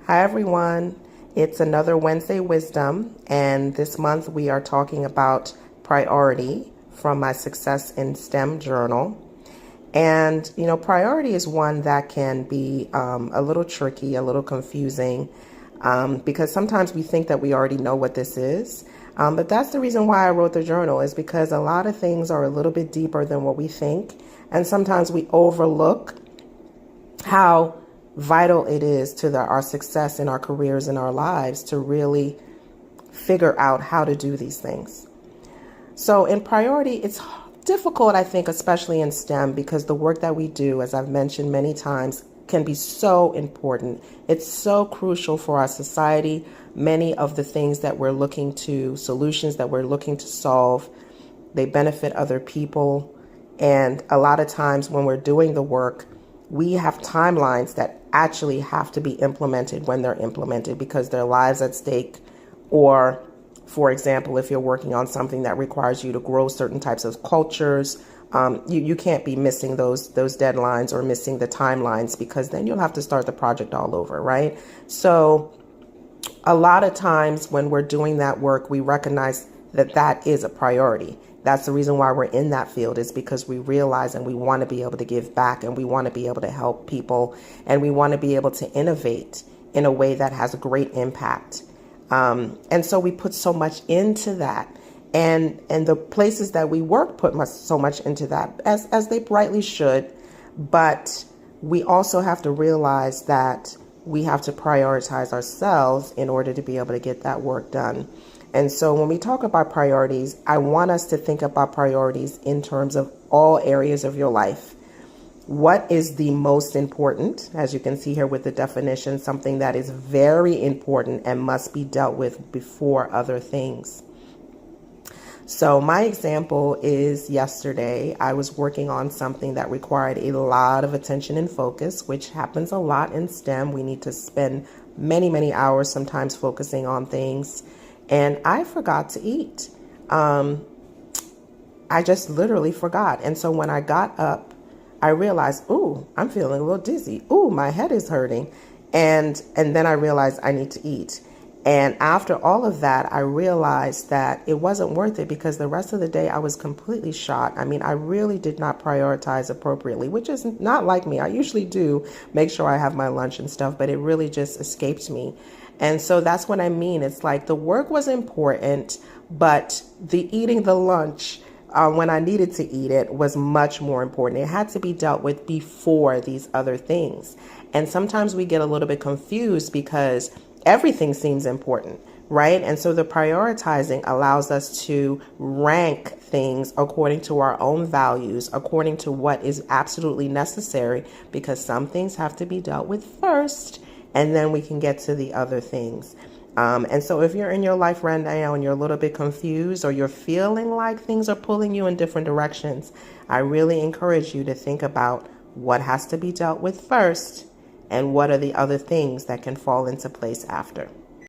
Hi everyone, it's another Wednesday Wisdom, and this month we are talking about priority from my Success in STEM journal. And priority is one that can be a little tricky, a little confusing, because sometimes we think that we already know what this is. But that's the reason why I wrote the journal, is because a lot of things are a little bit deeper than what we think. And sometimes we overlook how vital it is to our success in our careers and our lives to really figure out how to do these things. So in priority, it's difficult, I think, especially in STEM, because the work that we do, as I've mentioned many times, can be so important. It's so crucial for our society. Many of the things that we're looking to, solutions that we're looking to solve, they benefit other people. And a lot of times when we're doing the work, we have timelines that actually have to be implemented when they're implemented, because there are lives at stake. Or, for example, if you're working on something that requires you to grow certain types of cultures, you can't be missing those deadlines or missing the timelines, because then you'll have to start the project all over, right? So a lot of times when we're doing that work, we recognize that that is a priority. That's the reason why we're in that field, is because we realize and we want to be able to give back, and we want to be able to help people, and we want to be able to innovate in a way that has a great impact. And so we put so much into that, and the places that we work put so much into that, as they rightly should. But we also have to realize that we have to prioritize ourselves in order to be able to get that work done. And so when we talk about priorities, I want us to think about priorities in terms of all areas of your life. What is the most important? As you can see here with the definition, something that is very important and must be dealt with before other things. So my example is yesterday, I was working on something that required a lot of attention and focus, which happens a lot in STEM. We need to spend many, many hours sometimes focusing on things. And I forgot to eat. I just literally forgot. And so when I got up, I realized, ooh, I'm feeling a little dizzy. Ooh, my head is hurting. And then I realized I need to eat. And after all of that, I realized that it wasn't worth it, because the rest of the day I was completely shot. I mean, I really did not prioritize appropriately, which is not like me. I usually do make sure I have my lunch and stuff, but it really just escaped me. And so that's what I mean. It's like the work was important, but the eating the lunch when I needed to eat it was much more important. It had to be dealt with before these other things. And sometimes we get a little bit confused because everything seems important, right? And so the prioritizing allows us to rank things according to our own values, according to what is absolutely necessary, because some things have to be dealt with first, and then we can get to the other things. And so if you're in your life right now and you're a little bit confused, or you're feeling like things are pulling you in different directions, I really encourage you to think about what has to be dealt with first, and what are the other things that can fall into place after.